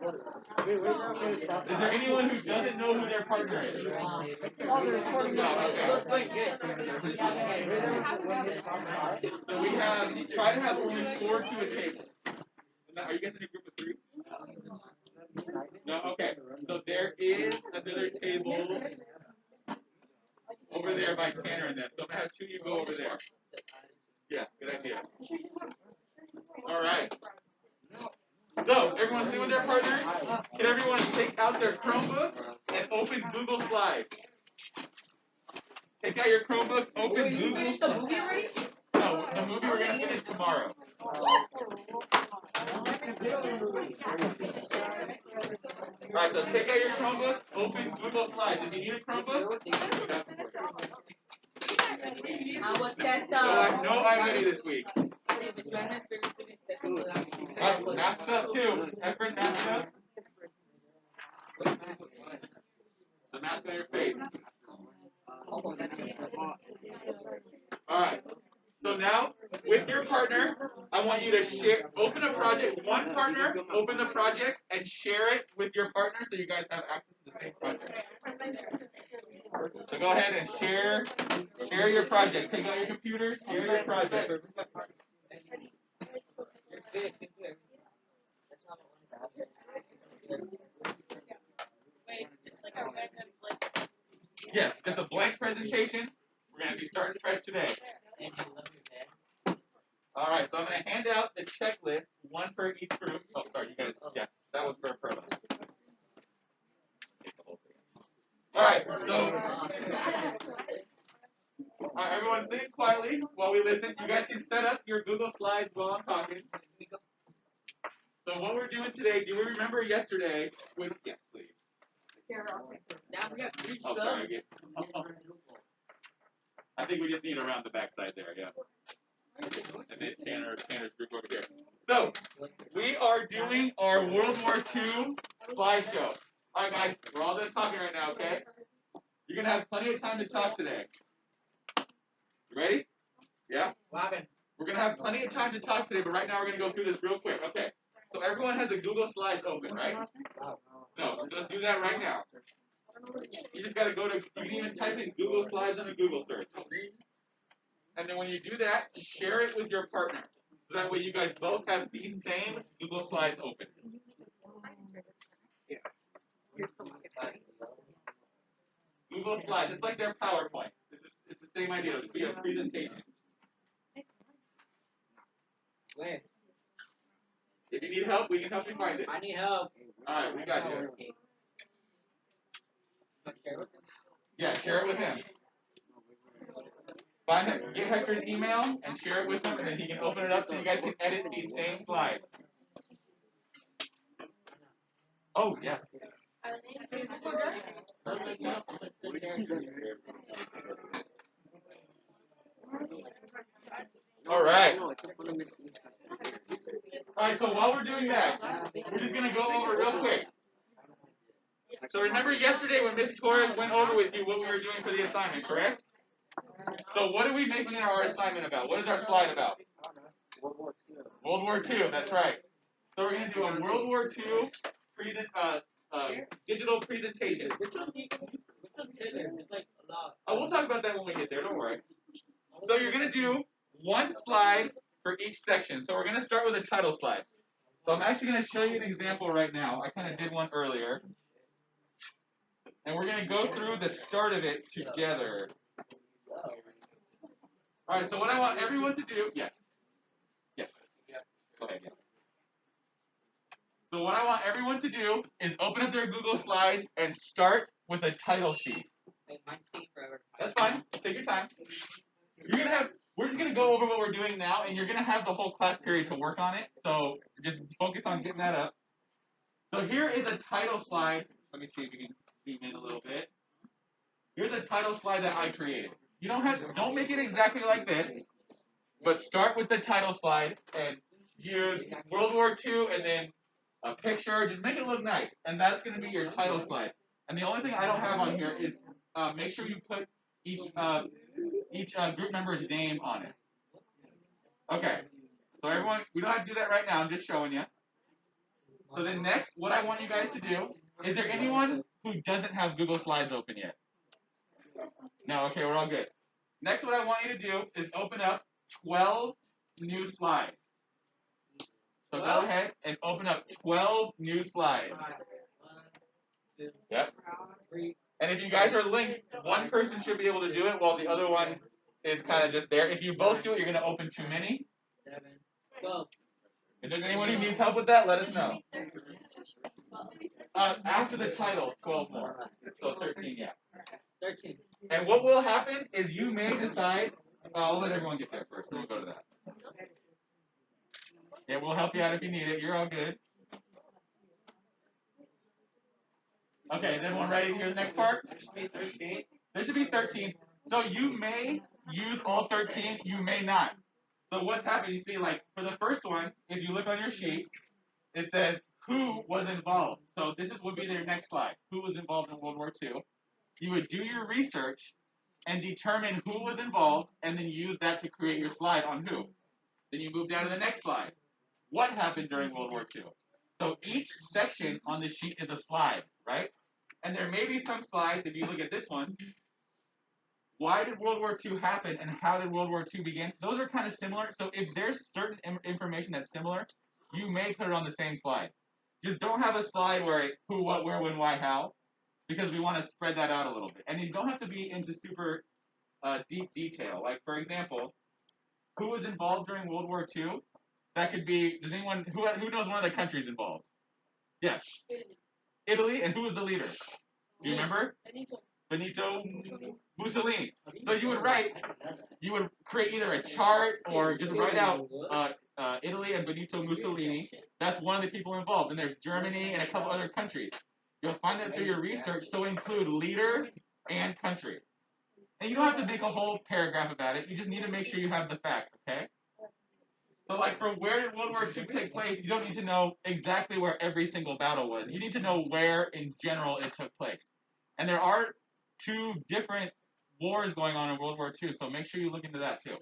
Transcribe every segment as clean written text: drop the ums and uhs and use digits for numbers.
Is there anyone who doesn't know who their partner is? No, okay. So we have, try to have only 4 to a table. Are you guys in a group of 3? No, okay. So there is another table over there by Tanner and them. So I'm going to have 2 of you go over there. Yeah, good idea. All right. So, everyone sit with their partners. Can everyone take out their Chromebooks and open Google Slides? Take out your Chromebooks, open Google Slides. The movie already? No, the movie we're going to finish tomorrow. Alright, so take out your Chromebooks, open Google Slides. If you need a Chromebook, no iReady this week. Mask up too. Efren, mask up. The mask on your face. Alright. So now, with your partner, I want you to share, open a project, one partner, open the project, and share it with your partner so you guys have access to the same project. So go ahead and share your project. Take out your computers, share your project. Yes, just a blank presentation. We're going to be starting fresh today. All right, so I'm going to hand out the checklist, one for each group. Oh, sorry, you guys. Yeah, that was for a program. All right, so everyone sit quietly while we listen. You guys can set up your Google Slides while I'm talking. So what we're doing today, do we remember yesterday? Yes, please. Now we have 3 subs. Sorry, I think we just need around the backside there, yeah. And then Tanner's group over here. So, we are doing our World War II slideshow. All right, guys, we're all done talking right now, okay? You're going to have plenty of time to talk today. You ready? Yeah? We're going to have plenty of time to talk today, but right now we're going to go through this real quick. Okay. So everyone has a Google Slides open, right? No, let's do that right now. You just got to go to, you can even type in Google Slides on a Google search. And then when you do that, share it with your partner. So that way you guys both have these same Google Slides open. Google Slides, it's like their PowerPoint. It's the same idea, it'll just be a presentation. Where? If you need help, we can help you find it. I need help. Alright, we got you. Yeah, share it with him. Find it, get Hector's email and share it with him, and then he can open it up so you guys can edit these same slides. Oh, yes. All right. All right, so while we're doing that, we're just going to go over real quick. So remember yesterday when Miss Torres went over with you what we were doing for the assignment, correct? So what are we making our assignment about? What is our slide about? World War II, that's right. So we're going to do a World War II digital presentation. Which one's there? It's like a lot. Oh, we'll talk about that when we get there, don't worry. So you're going to do one slide for each section. So we're going to start with a title slide. So I'm actually going to show you an example right now. I kind of did one earlier. And we're going to go through the start of it together. All right, so what I want everyone to do, yes. Go ahead. So what I want everyone to do is open up their Google Slides and start with a title sheet. Mine's taking forever. That's fine. Take your time. We're just going to go over what we're doing now, and you're going to have the whole class period to work on it. So just focus on getting that up. So here is a title slide. Let me see if we can zoom in a little bit. Here's a title slide that I created. You don't make it exactly like this, but start with the title slide and use World War II and then a picture. Just make it look nice, and that's going to be your title slide. And the only thing I don't have on here is make sure you put each group member's name on it. Okay. So everyone, we don't have to do that right now. I'm just showing you. So then next, what I want you guys to do, is there anyone who doesn't have Google Slides open yet? No, okay, we're all good. Next, what I want you to do is open up 12 new slides. So go ahead and open up 12 new slides. Yep. And if you guys are linked, one person should be able to do it while the other one is kind of just there. If you both do it, you're going to open too many. 7, 12. If there's anyone who needs help with that, let us know. After the title, 12 more. So 13, yeah. 13. And what will happen is you may decide, I'll let everyone get there first, then we'll go to that. Yeah, we'll help you out if you need it. You're all good. Okay, is everyone ready to hear the next part? There should be 13. There should be 13. So you may use all 13, you may not. So what's happening, you see, like, for the first one, if you look on your sheet, it says, who was involved? So this would be their next slide. Who was involved in World War II? You would do your research and determine who was involved, and then use that to create your slide on who. Then you move down to the next slide. What happened during World War II? So each section on the sheet is a slide, right? And there may be some slides, if you look at this one, why did World War II happen and how did World War II begin? Those are kind of similar. So if there's certain information that's similar, you may put it on the same slide. Just don't have a slide where it's who, what, where, when, why, how, because we want to spread that out a little bit. And you don't have to be into super deep detail. Like, for example, who was involved during World War II? That could be, does anyone, who knows one of the countries involved? Yes. Italy, and who was the leader? Do you remember? Benito Mussolini. So you would create either a chart or just write out Italy and Benito Mussolini. That's one of the people involved. And there's Germany and a couple other countries. You'll find that through your research, so include leader and country. And you don't have to make a whole paragraph about it. You just need to make sure you have the facts, okay? So, like, for where did World War II take place, you don't need to know exactly where every single battle was. You need to know where, in general, it took place. And there are 2 different wars going on in World War II, so make sure you look into that, too.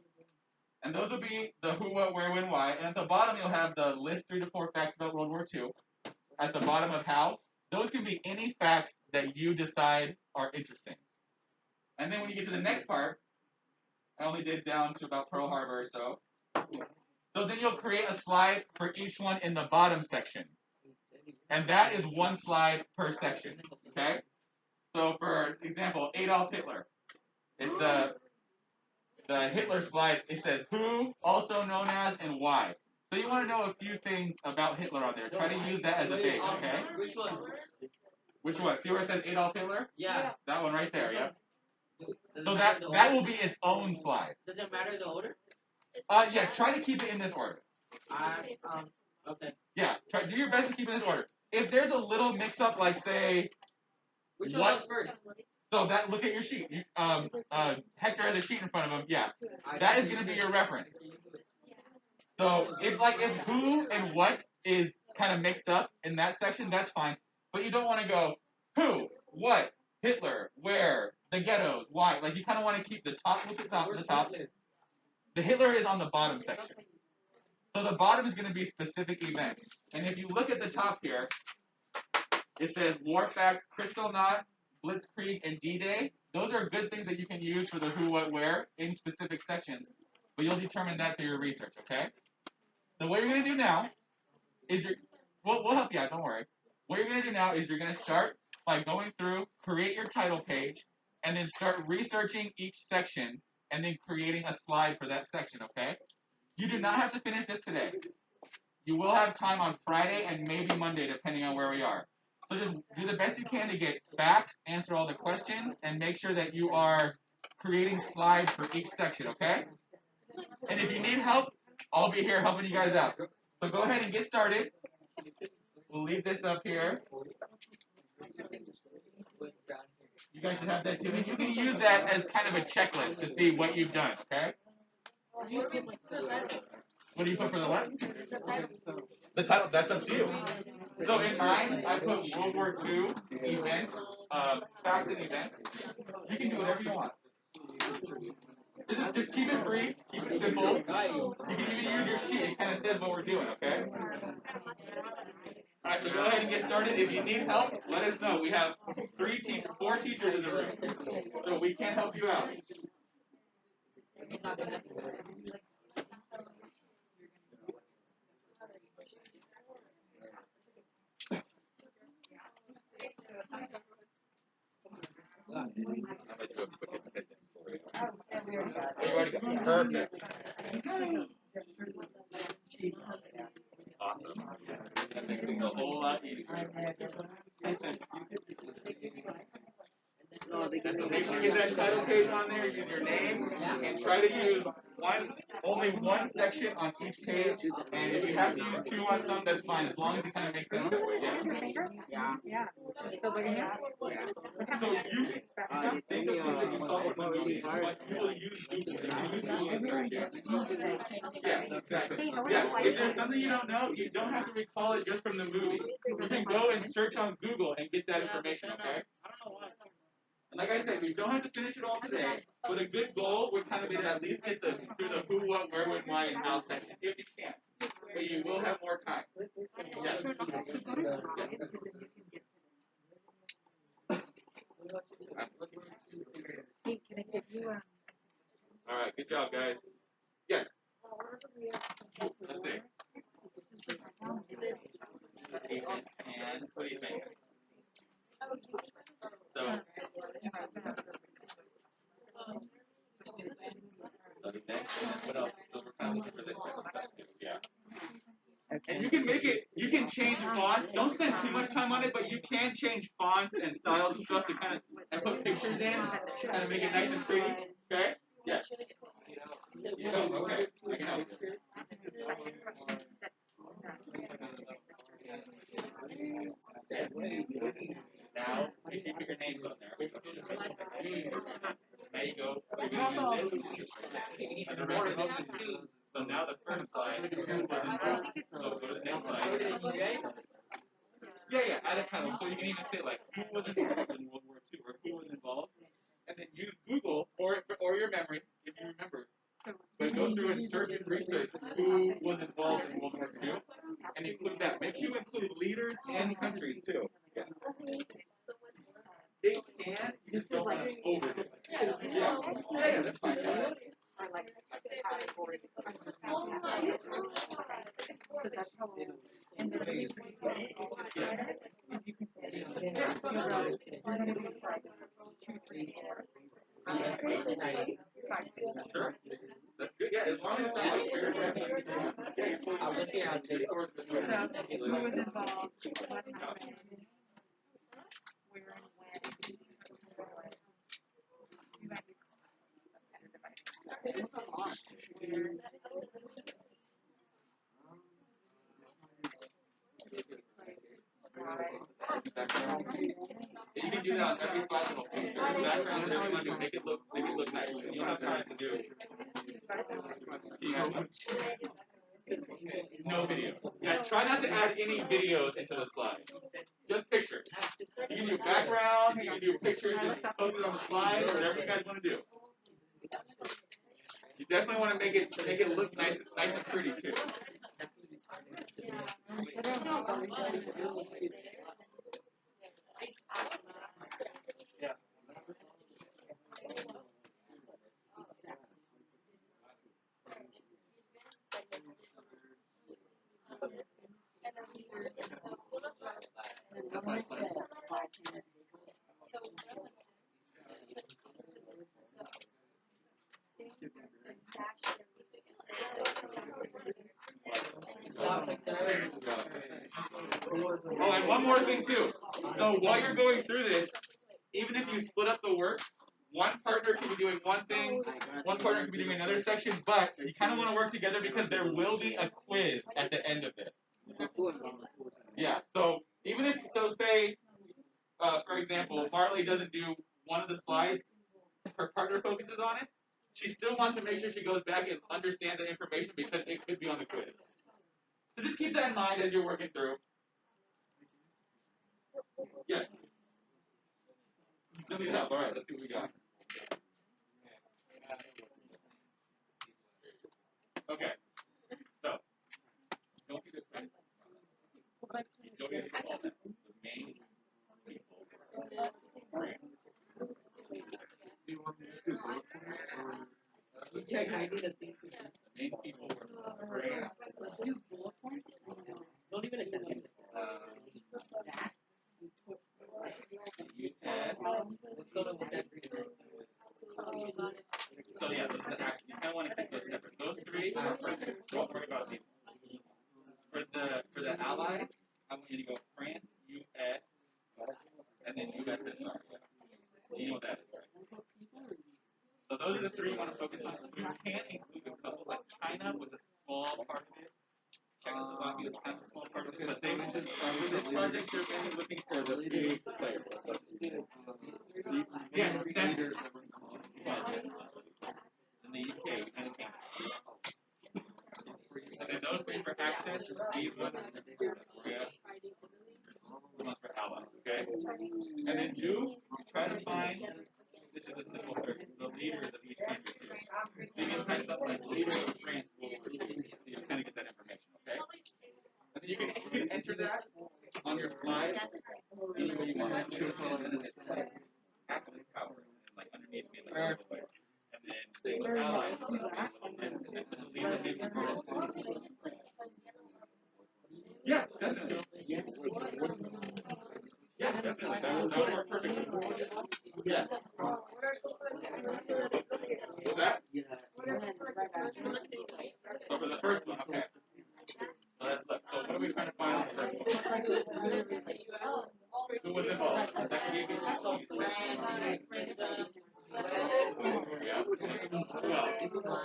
And those will be the who, what, where, when, why. And at the bottom, you'll have the list 3 to 4 facts about World War II. At the bottom of how, those can be any facts that you decide are interesting. And then when you get to the next part, I only did down to about Pearl Harbor or so. So then you'll create a slide for each one in the bottom section. And that is 1 slide per section, okay? So for example, Adolf Hitler. It's the Hitler slide. It says who, also known as, and why. So you want to know a few things about Hitler on there. Try to use that as a base, okay? Which one? Which one? See where it says Adolf Hitler? Yeah. That one right there, yep. Does So it that matter the will be its own slide. Does it matter the order? Yeah, try to keep it in this order. Okay. Yeah, do your best to keep it in this order. If there's a little mix-up, like say, Which one what? goes first? So that, look at your sheet. Hector has a sheet in front of him. Yeah, that is going to be your reference. So if who and what is kind of mixed up in that section, that's fine. But you don't want to go who, what, Hitler, where, the ghettos, why. Like you kind of want to keep the top with the top to the top. The Hitler is on the bottom section. So the bottom is going to be specific events. And if you look at the top here, it says War Facts, Kristallnacht, Blitzkrieg, and D-Day. Those are good things that you can use for the who, what, where in specific sections. But you'll determine that through your research, okay? So what you're going to do now is we'll help you out, don't worry. What you're going to do now is you're going to start by going through, create your title page, and then start researching each section and then creating a slide for that section, okay? You do not have to finish this today. You will have time on Friday and maybe Monday, depending on where we are. So just do the best you can to get facts, answer all the questions, and make sure that you are creating slides for each section, okay? And if you need help, I'll be here helping you guys out. So go ahead and get started. We'll leave this up here. You guys should have that too. And you can use that as kind of a checklist to see what you've done, okay? What do you put for the what? The title, that's up to you. So in mine, I put World War II events, facts and events. You can do whatever you want. Just keep it brief, keep it simple. You can even use your sheet. It kind of says what we're doing, okay? All Alright, so go ahead and get started. If you need help, let us know. We have 4 teachers in the room. So we can help you out. I'm going to do a quick attendance for you. You already got perfect. Awesome. That makes things a whole lot easier. And so make sure you get that title page on there, use your name, and try to use only one section on each page. And if you have to use 2 on some, that's fine, as long as it kind of makes sense that way. Yeah. So you can think of things that you saw from the movie, but you will use Google. Yeah, exactly. Yeah, if there's something you don't know, you don't have to recall it just from the movie. You can go and search on Google and get that information, okay? And like I said, we don't have to finish it all today, but a good goal would kind of be to at least get through the who, what, where, when, why, and how section, if you can. But you will have more time. Yes. Yes. All right, good job, guys. Yes. Let's see. And what do you think? So next, what else? So we're kind of looking for this type of stuff too. Yeah. And you can make it, you can change fonts. Don't spend too much time on it, but you can change fonts and styles and stuff to kind of, and put pictures in, kind of make it nice and pretty. Okay? Yes. Oh, okay. I can help. Now, make sure you put your names on there. There you go. So now the first slide was involved. So go to the next slide. Yeah, add a title. So you can even say like, who was involved in World War II, or who was involved, and then use Google or your memory if you remember. But go through and search and research who was involved in World War II, and include that. Make sure you include leaders and countries too. Yes. It can, you just don't want to overdo it. Yeah, that's fine. Sure. That's good. Yeah, as long as it's not like paragraph. Who was involved? What happened? Where and when? You might be You can do that on every slide little picture. Background, whatever you want to do, make it look nice. You don't have time to do it. No videos. Yeah, try not to add any videos into the slide. Just pictures. You can do backgrounds, you can do pictures, and post it on the slide, or whatever you guys want to do. You definitely want to make it look nice and pretty too. Yeah. Oh, and one more thing too. So while you're going through this, even if you split up the work, one partner can be doing one thing, one partner can be doing another section, but you kind of want to work together because there will be a quiz at the end of this. Yeah, so even if, say, for example, Marley doesn't do one of the slides, her partner focuses on it, she still wants to make sure she goes back and understands that information because it could be on the quiz. So just keep that in mind as you're working through. Yes. Still need help. All right, let's see what we got. Okay. So, don't be afraid. don't even know all that. The main people were France. You check, I need a thing to The main people were France. don't even attempt it. The US. So yeah, those are actually, you kind of want to keep those separate. Those three are perfect. Don't worry about these. For the Allies, I want you to go France, US, and then USSR. You know what that is, right? So those are the three you want to focus on. You can include a couple, like China was a small part of it. Czechoslovakia was kind of a small part of it, but they with this project they're mainly looking for the big players. Yeah, leaders in the UK and Canada. And then those three for access, these ones, yeah, the ones for allies, okay? And then you try to find, this is a simple search, the leaders of each country. So you can type something like leaders of France, World War II, so you kind of get that information, okay? And then you can enter that on your slide any way you want. And then it's like access power, and like underneath me, like a little way. And then say with allies, a little list, and then for the leader, maybe yeah, definitely. Yeah, definitely. That would work perfectly. Yes. What's that? So for the first one, okay. So let's look. So what are we trying to find on the first one? Who was involved? That gave you two keys. Yeah. Who else?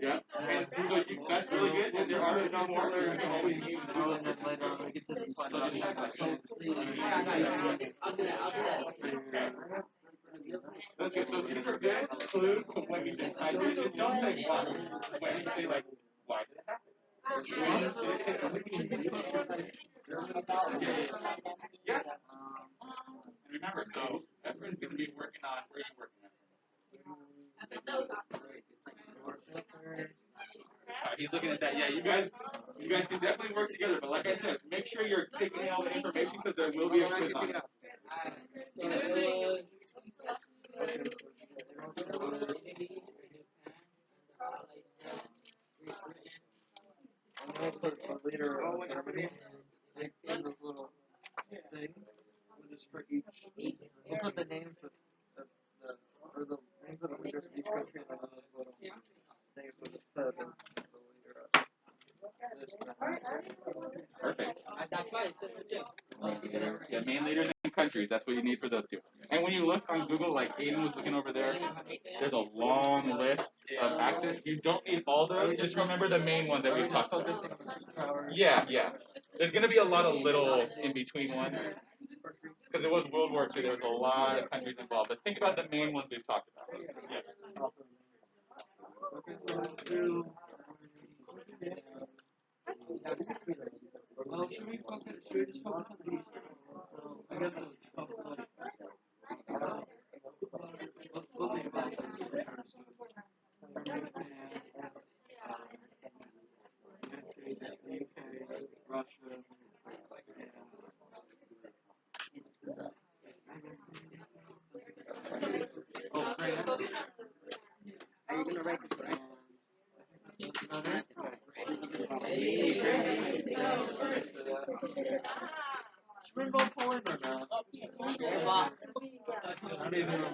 Yeah. And so that's really good. And there are no more. You can always use Google. So just type like okay. That's good. So these are good clues to what you should type in. Just don't say why. When you say like, why did it happen? Yeah. And remember, so everyone's going to be working on where you're working on. He's looking at that. Yeah, you guys can definitely work together. But like I said, make sure you're taking all the information because there will be a quiz on it. Later in Germany, they put those little things just for each. We'll put the names of the names of the leaders of each country and then those little things with the leader of this. Perfect. Yeah, main leaders in countries. That's what you need for those two. And when you look on Google, like Aiden was looking over there, there's a long list of access. You don't need all those. Just remember the main ones that we've talked about. Yeah, yeah. There's going to be a lot of little in-between ones. Because it was World War II, there was a lot of countries involved. But think about the main ones we've talked about. Yeah. Okay, so let's do. Well, should we just focus on these? I guess we'll think about this first. United States, the UK, Russia, France. Are you going to write this right? Should we vote Poland or not? I don't even know.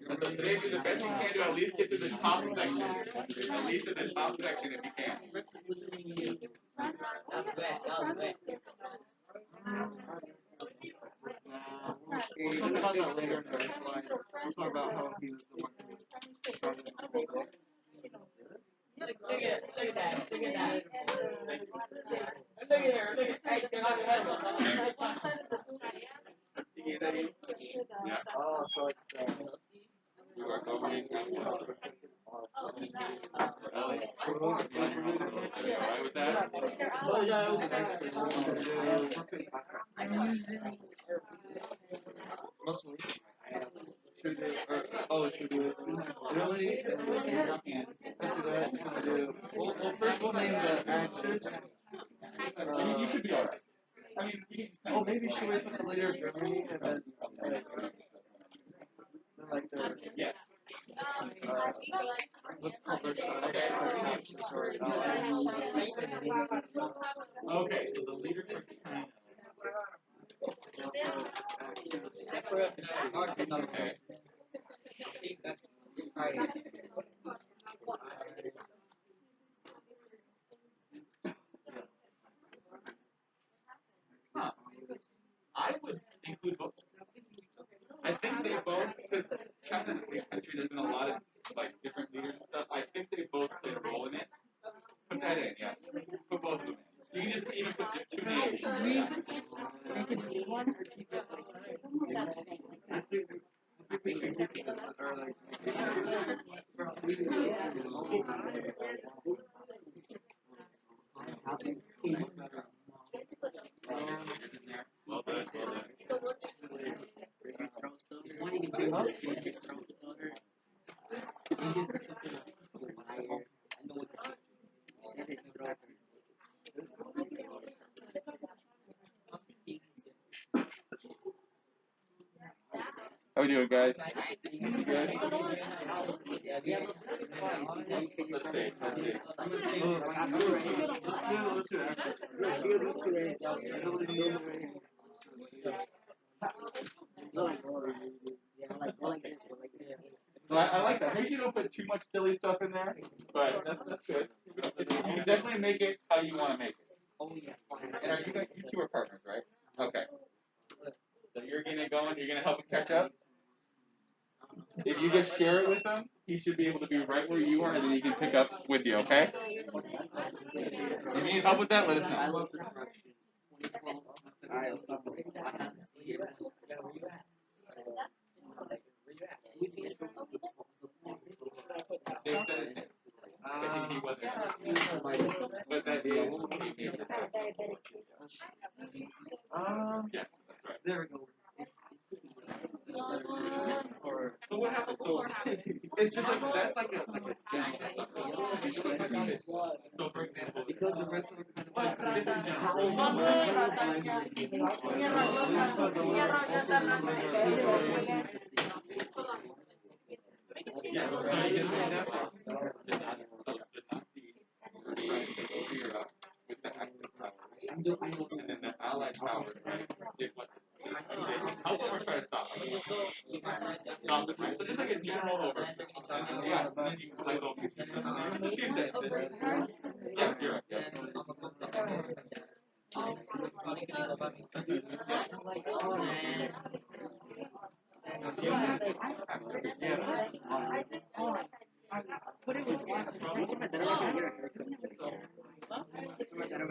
And so today, do the best you can to at least get to the top section. At least to the top section if you can. We'll talk about that later in the slide. We'll talk about how he was the one who started the whole thing. Look at that. Look at that. Look at her. Look at Yeah. Oh, so it's You are going Ellie. Alright with that? mostly. Should we do? Should we do? Really? family. After that, we'll first we'll name the axis. You should be alright. I mean, you can just Oh, maybe should we put the leader of Germany and then like the yes. let's call their side their axis or Okay, so the leader for China. Okay. Huh. I would include both. I think they both, because China's a big country, there's been a lot of like different leaders and stuff. I think they both played a role in it. Put that in, yeah. Put both of them in. You can just even put just two names. Well done, well done. How we doing, guys? Good? Let's see, let's see. So I like that. Make sure you don't put too much silly stuff in there, but that's good. You can definitely make it how you want to make it. And are you two are partners, right? Okay. So you're gonna go and you're gonna help him catch up. If you just share it with him, he should be able to be right where you are, and then he can pick up with you. Okay? If you need help with that, let us know. Dave said his name. He wasn't. But that is a major factor. Yes, that's right. There we go. So what happens? So it's just like that's like a general summary. So for example, just in general. Yeah, so you just say that the Nazis were trying to take over Europe with the Axis power. And then the Allied powers, right, did what? Help them or try to stop them? Stop them, right? So just like a general overview. And then, yeah, and then you can like go through just a few sentences. Yeah, you're right. Yeah.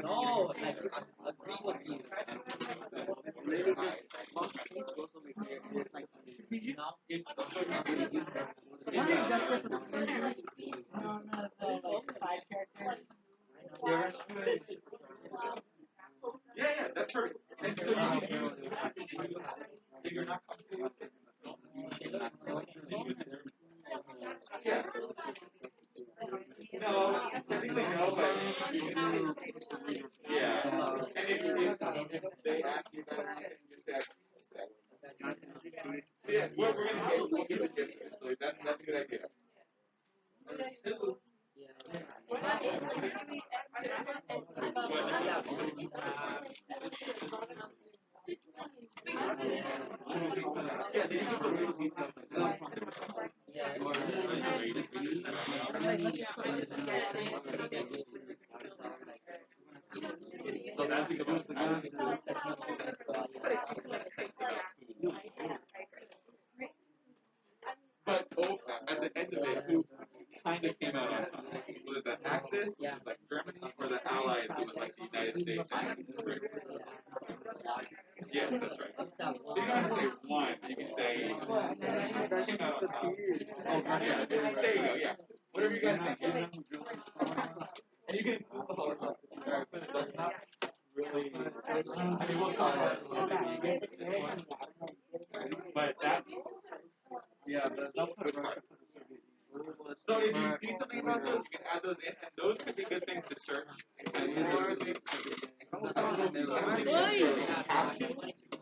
No, like, I agree with you. Maybe just one piece goes over here, and it's like, you know, One is just none of the side characters. Yeah, that's right. And so you can use if you're not comfortable with it, don't use it. Yeah. No, technically no, but you can do. Yeah. And if they ask you about anything, just ask. Yeah, we're gonna we'll give a gist of it. So that's a good idea. Yeah, then you can put real details like so that's a good one. But at the end of it, who kind of came out on top? Was it the Axis, which is like Germany, or the Allies, who was like the United States and Britain? Yes, that's right. So you don't have to say one, you can say came out on top. Oh, yeah, there you go, yeah. Whatever you guys think. Yeah. And you can include the Holocaust if you want, but that's not really. I mean, we'll talk about it a little bit when you get to this one. But that. Yeah, they'll put Russia for the Soviet Union. So if you see something about those, you can add those in, and those could be good things to search. And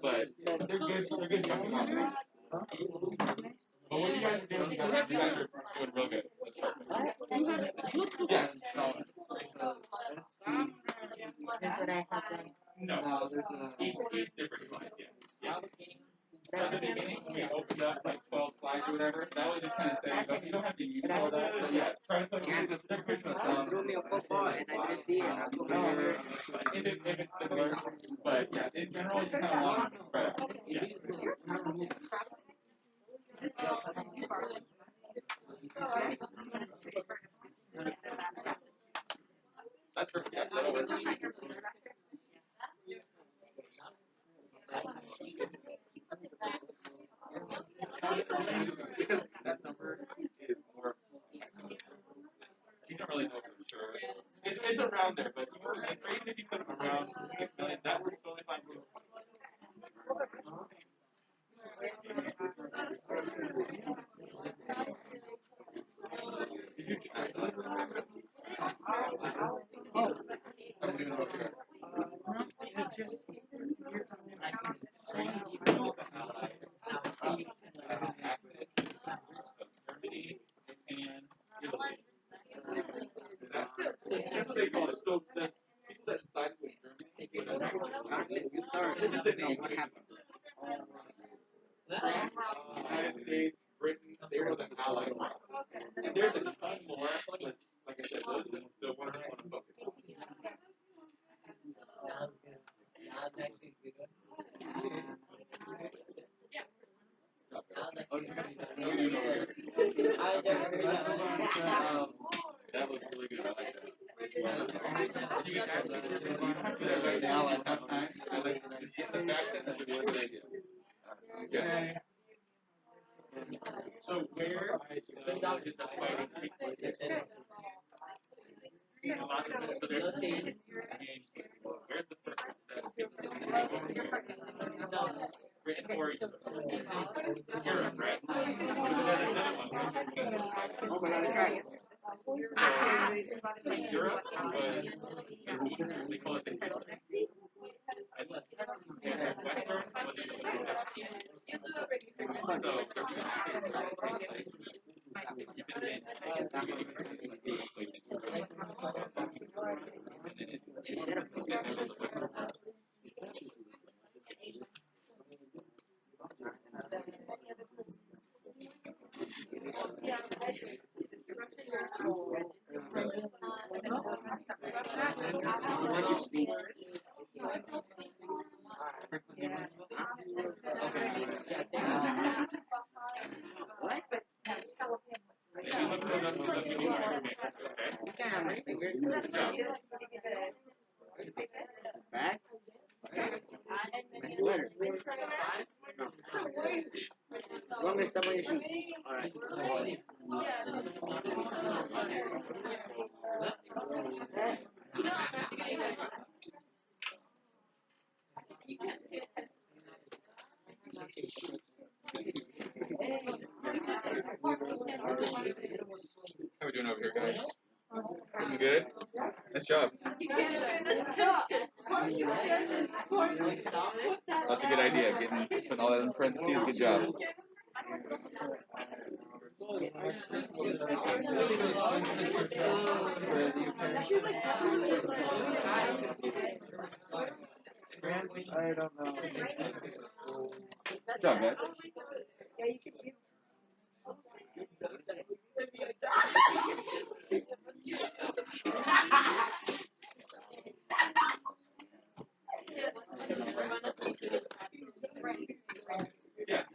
but they're good. They're good jumping off points. But what you guys are doing, you guys are doing real good. That's perfect. Yes. That's what I have done. No. Each different slides. Yes. Yeah. At the beginning, when we opened up like 12 slides or whatever, that was just kind of setting up. You don't have to use all that, but yeah, try to put Threw me a football and I didn't see it. if it's similar. But yeah, in general, you kind of want to spread out. Yeah. That's perfect. Yeah, that'll work. Because that number is more. You don't really know for sure. It's around there, but even if you put them around 6 million, that works totally fine too. Did you try that? I'm doing it over here. Germany, Japan, Italy. That's what they call it. So the people that sided with Germany. This is the TPA. United States, Britain, they were the allied ones. And there's a ton more, but like I said, those are the ones I want to focus on. That looks really good. I like that. You can add pictures if you have to do that right now. I don't have time. I like just get the back end of the good idea. Okay. So where did the fighting take place? So there's the scene. Where's the first one? Written for Europe, right? But there's another one. Oh my god, I tried. So Europe was the east. They call it the east. And western was the south. So you can see where it takes place. You've been in places What'd you speak? What? Maybe look those up so they'll give you more information, okay? You can't have my finger. Good job. Back? My sweater. No. You want me to step on your shoes? Alright. How we doing over here, guys? Looking good? Nice job. That's a good idea. Putting all that in parentheses. Good job. I don't know. Good job, guys. Yes.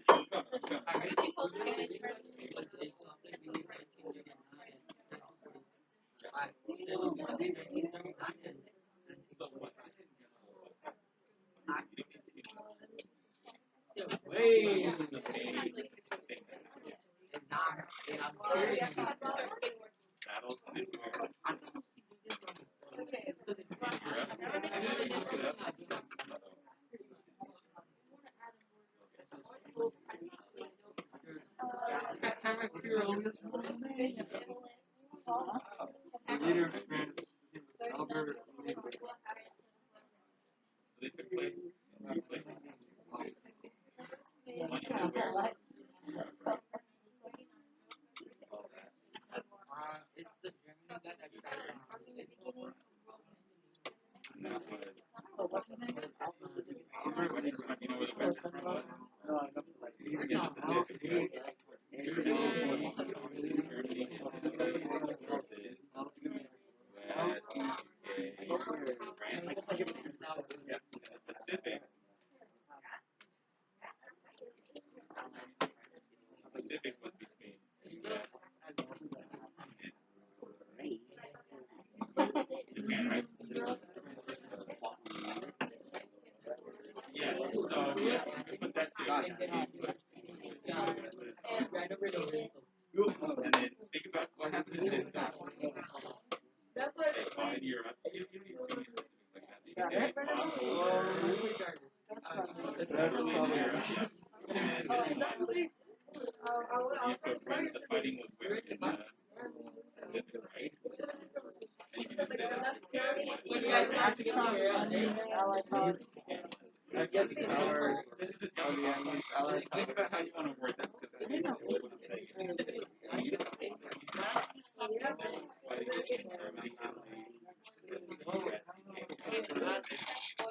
his full name? The leader of France, his name was Albert Leader. They took place in two places. One is where? It's the German guy that tried You know where the Western Front was? No, I know. In the Pacific, right? Germany, the Pacific. Pacific was between the US and Japan, right? Yes, so yeah, you can put that too. And then think about what happened in this country. They fought in Europe. You don't need too many specifics like that. You can say they fought in Europe. And this one, you put when the fighting was where in the Pacific, right? And you can just say that. This is a different think about how you want to word that because that means what I'm saying. Fighting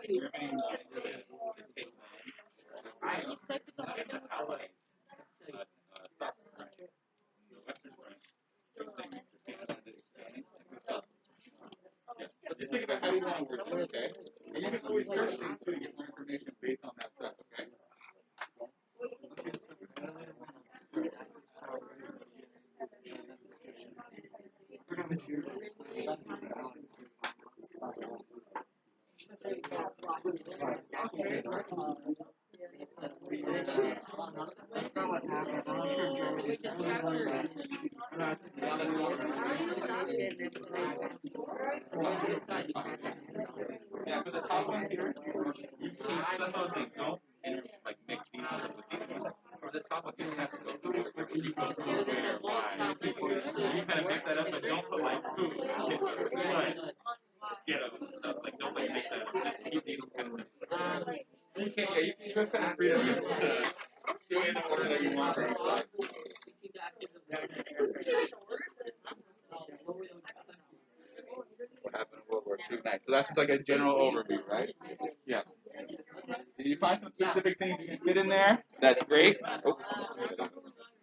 in Germany, Germany wanted to take land and the Allies stopped the French. The Western French, same thing. Japan wanted to expand. Yeah. So just think about how you want to word it, okay? And you can always search things too to get more information based on that stuff, okay? Yeah, for the top ones here, you can't, that's what I was saying, don't like mix these ones up with these ones. For the top one, you have to go through where you go through where, why. You kind of mix that up, but don't put like food, shit, but ghetto and stuff. Like, don't like mix that up. Just keep these kind of simple. You can't, yeah, you have kind of freedom to do it in the order that you want for each side. What happened in World War II? Nice. So that's just like a general overview, right? Yeah. If you find some specific things you can fit in there, that's great. Oh,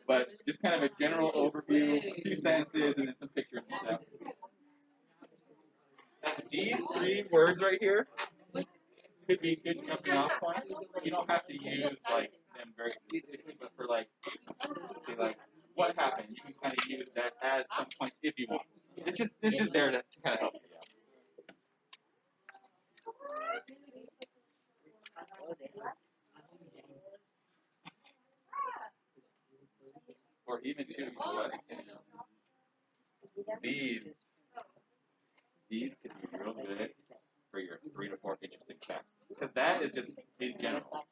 but just kind of a general overview, a few sentences, and then some pictures and stuff. These three words right here could be good jumping off points. You don't have to use like them very specifically, but for like, say like, what happened? You can kind of use that as some points if you want. It's just there to kind of help you out. Or even too, you know what? These could be real good for your 3 to 4 interesting facts. Because that is just in general.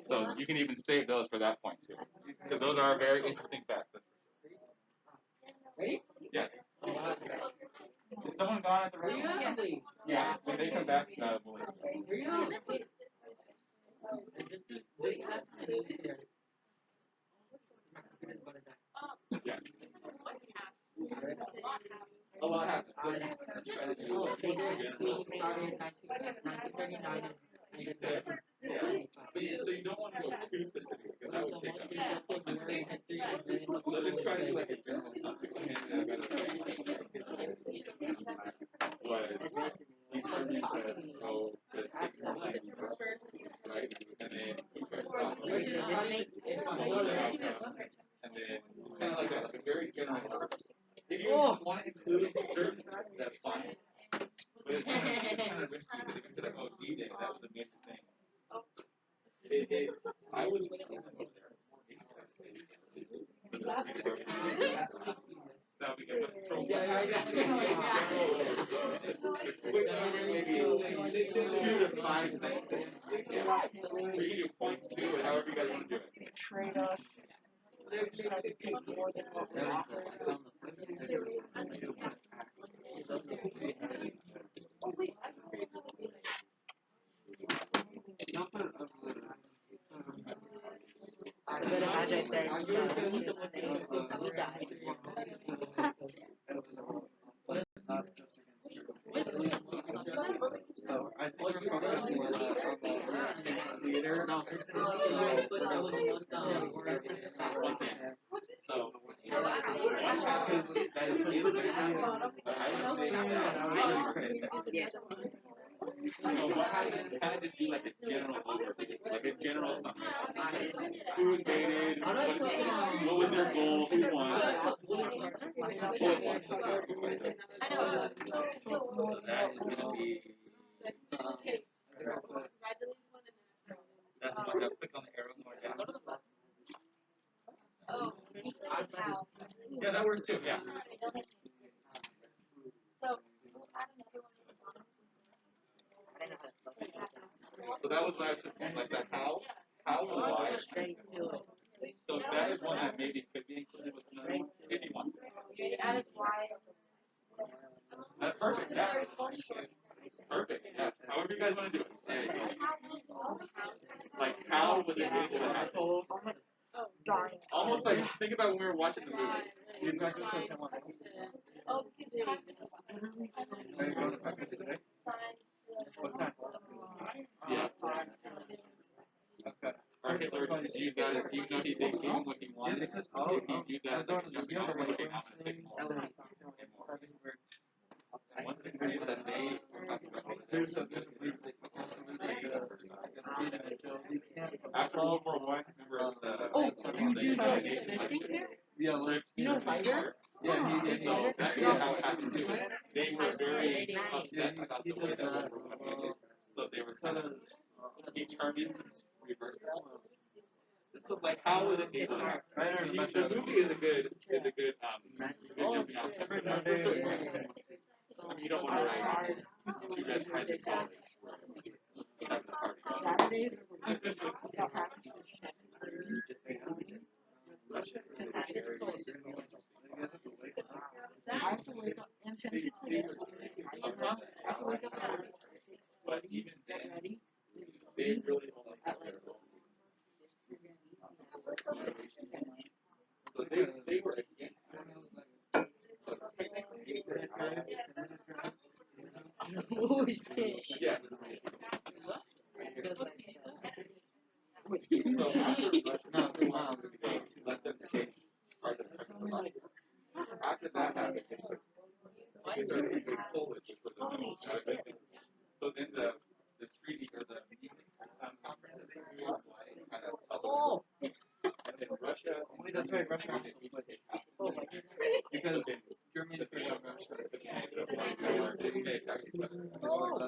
So you can even save those for that point too. Because those are very interesting facts. Ready? Yes. Is someone gone at the restaurant? Yeah. When they come back, we'll let you know. Yes. A lot happens. So just try to do but yeah, so you don't want to go too specific because that would take up. So just try to do like a general something. Was determined to go to take more land, right? And then we try to stop them. And then just kind of like a very general. If you want to include certain facts, that's fine. But it's kind of risky because if you feel like, oh, D-Day, that was a major thing. I was thinking over there. That we can control. Maybe 2 to 5 sentences. Yeah. We can do points too, or however you guys want to do it. Trade off. I think we're focusing on the theater. One thing. So, what happens that is Yes. so what happens, kind of just do like a general overview, like a general summary. Who invaded, what was their goal, who won. Bullet points, let's ask a question. So that is going to be, that's the one that click on the arrow going down. Yeah, that works too, yeah. So that was what I was saying, like the how and why. So that is one that maybe could be included with another one, if you want to. That's perfect, yeah. Perfect, yeah. However you guys want to do it. There you go. Like how was it able to happen? Almost like, think about when we were watching the movie. You guys just show someone. Are you going to practice today? What time? Yeah. Okay. Or Hitler viewed that, even though he gave him what he wanted, because he viewed that as like a jumping off point, okay, I'm going to take more. And one thing that they were talking about was there's a brief after World War I, remember yeah, like, You know Fighter? yeah, so that's how it happened too. They were very upset about the way that World War I ended, so they were kind of determined to reverse that. So, like, how was it able to happen? The movie is a good jumping off point for certain reasons. I mean, you don't want to write two best friends in college having a party. Saturdays I have to wake up and since it's a day, I have to wake up at But even then, they really only have their own so they were against that. So technically, oh shit. yeah. So after Russia, let them take part of the country. After that happened, they started to Polish, which was a so then the treaty or the conference kind of public. And then Russia. that's right, Russia also split. Because Germany is going to Russia.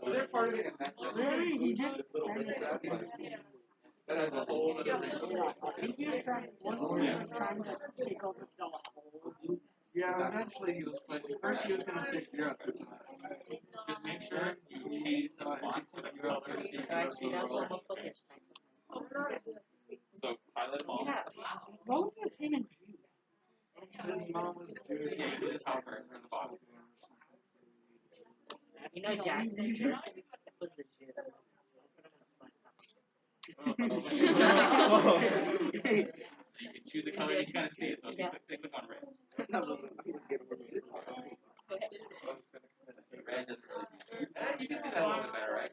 So they're part of it, and that's Really? He just a little bit of that, but that has a whole other reason. he just wasn't even trying to take over the whole. Yeah, eventually he was fighting. First he was going to take Europe. Just make sure you change the font for the colors. So highlight them all. What was the thing in His mom was Jewish. Yeah, you do the top first and the bottom. You know Jackson Church was the Jew. You can choose a color, you can kind of see it, so if you click on red. Red doesn't really you can see that a little bit better, right?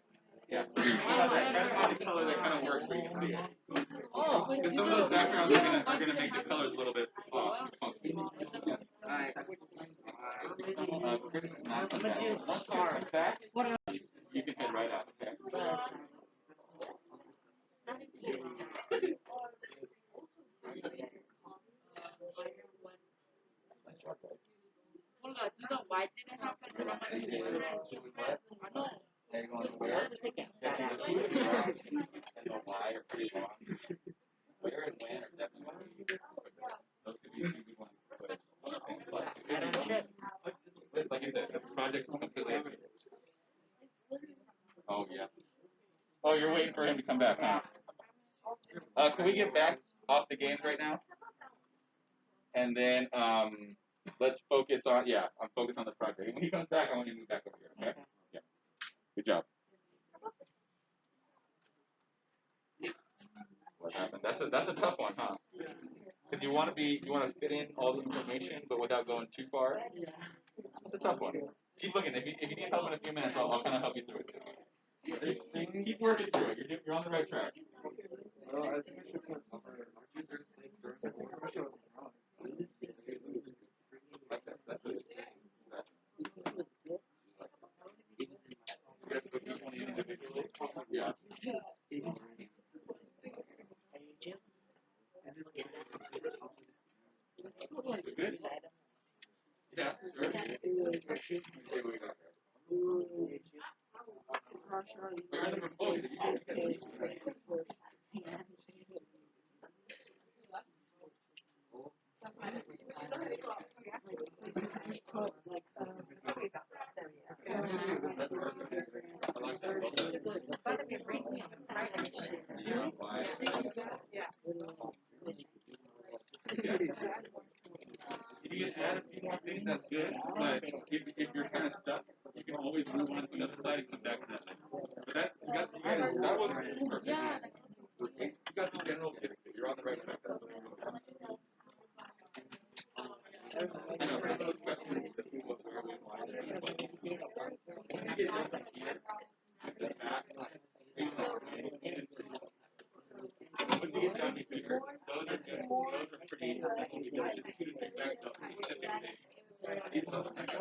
Yeah. Try to find a color that kind of works where you can see it. Because some of those backgrounds are gonna make the colors a little bit funky. Alright. Chris is not I'm gonna do once car. Chris comes back, you can head right out, okay? Nice job, guys. Hold on, do the why did it happen? I know. There you go on the where. And the why are pretty long. Where and when are definitely going to be those could be two good ones to put on the same slide. Like I said, the project's completely up to you. Oh, yeah. Oh, you're waiting for him to come back, huh? Can we get back off the games right now? And then let's focus on I'm focused on the project. And when he comes back, I want you to move back over here. Okay? Yeah. Good job. What happened? That's a tough one, huh? Because you want to fit in all the information, but without going too far. That's a tough one. Keep looking. If you need help in a few minutes, I'll kind of help you through it. Keep working through it. You're on the right track. Well, I think I should put our users link during the workshop. That's it. You have to put each one individually. Yeah. Good? Yeah, sure. Let's see what we got there. But you're the proposal. You can If you can add a few more things, that's good. But if you're kind of stuck, you can always move on to the other side and come back to that thing. But that was perfect. You got the general gist of it. You're on the right track. I know some of those questions that people where we want to be like, once you get down to here, the max, once you get down to here, those are pretty easy. It's just 2 to 6 back up specific things. These ones are kind of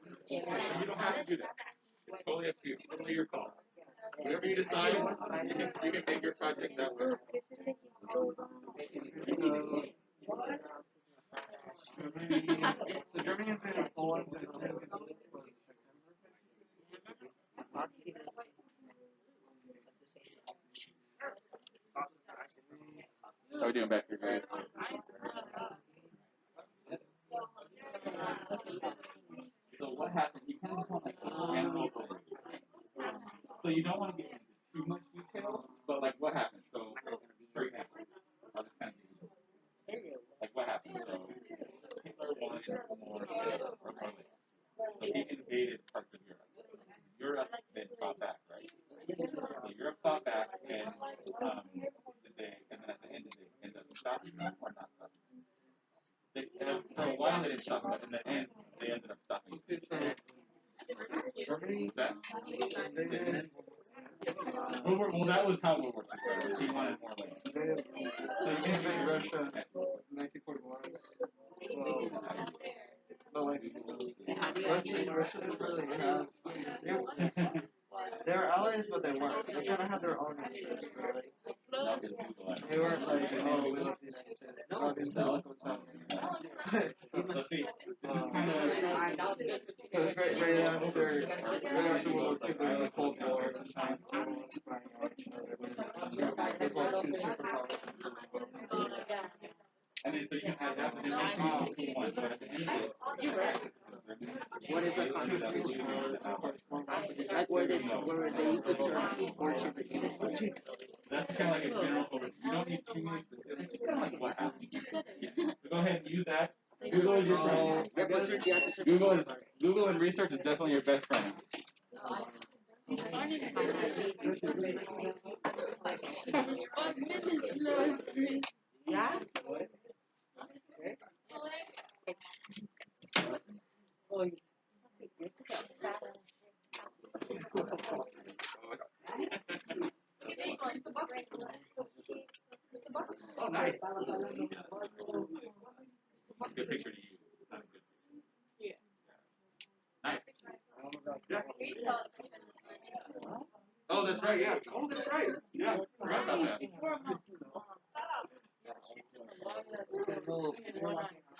you don't have to do that. It's totally up to you. Totally your call. Whatever you decide, you can make your project that way. So Germany invaded Poland in September. How are we doing back here, guys? So what happened? You kind of want like a general overview. So you don't want to get into too much detail, but like what happened? So, for example, I'll just kind of give you like what happened. So Hitler wanted more land. So he invaded parts of Europe. Europe then fought back, right? So Europe fought back, and and then at the end they ended up stopping them or not stopping them. For a while they didn't stop them, but in the end they ended up stopping them. Germany? That? Well, that was how World War II started. He wanted more land. So you can invade Russia in 1941. But like, Russia didn't really have. They were allies, but they weren't. They kind of had their own interests, really. They weren't like, oh, we love the United States. Because obviously, look what's happening. Let's see. This is kind of. Because right after World War II, there was a Cold War, and China was spying on each other. There's like 2 superpowers. I mean, so you can have that's an interesting one, but at the end of it, What is a conversation? Like where they use the term fortune. that's kind of like a general overview. You don't need too many specifics. It's kind of like what happened. So go ahead and use that. Google is your friend. Google and research is definitely your best friend. Yeah? Oh, nice. Good picture to use. It's not a good picture. Nice. Yeah. Oh, that's right. Yeah. Oh, that's right. Yeah. Forgot about that.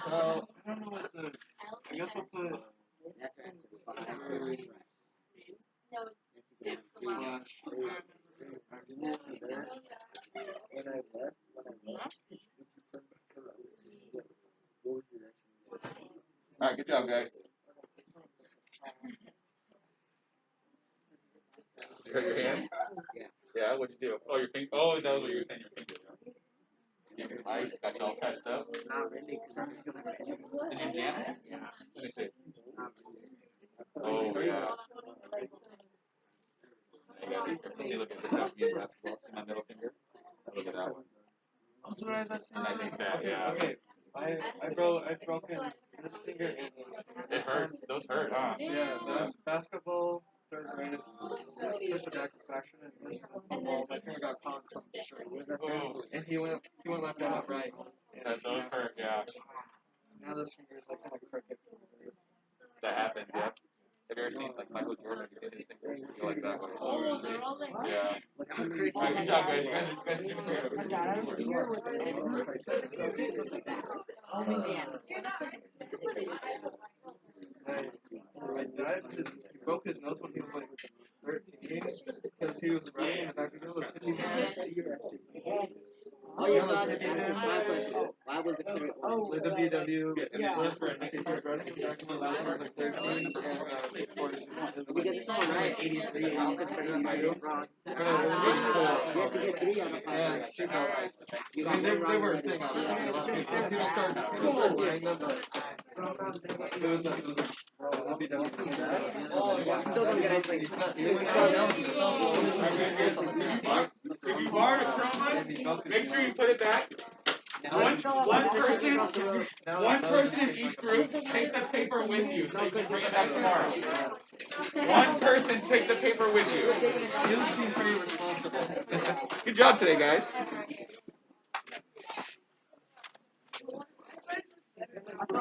So, I don't know what to. I guess I'll put. All right. Good job. hurt your hands? Yeah. Yeah, what'd you do? Oh, your finger. Oh, that was what you were saying, your finger. Gave you some ice, got you all patched up. Not really, because I'm just gonna hurt you. Did you jam it? Yeah. Let me see. Not really. Oh, yeah. I got it. See, look at this. How you basketball. See my middle finger? Look at that one. That's what I was Nice and fat, yeah. Okay. I've broken this finger and this finger. It hurts. Those hurt, huh? Yeah, that's basketball, third grade. Pushed a back fraction and this is football. My finger got caught in some string. Oh, And he went left and went right. And those hurt, yeah. now this finger is like kind of crooked. That happens, yeah. Have you ever seen like Michael Jordan? Have you seen his fingers? Go like that. Oh, they're all like Yeah. Alright, good job, guys. You guys are doing great. My dad, he broke his nose when he was like 13 because he was running in the back of the field. 50 miles. Oh, you saw the answer to my question. Why was the carrot orange? The BW, and he was running in the back of the field. He was like 13 and 14. You get this one right. 83. Marcus Fernandez wrong. No, it was like You have to get 3 out of 5 and right. super right. You I got mean, one they wrong were a already. thing, obviously. People started saying them, but it was a BW. Still don't get anything. If you borrowed a chroma, make sure you put it back. One person in each group, take the paper with you so you can bring it back tomorrow. One person take the paper with you. You seem pretty responsible. Good job today, guys.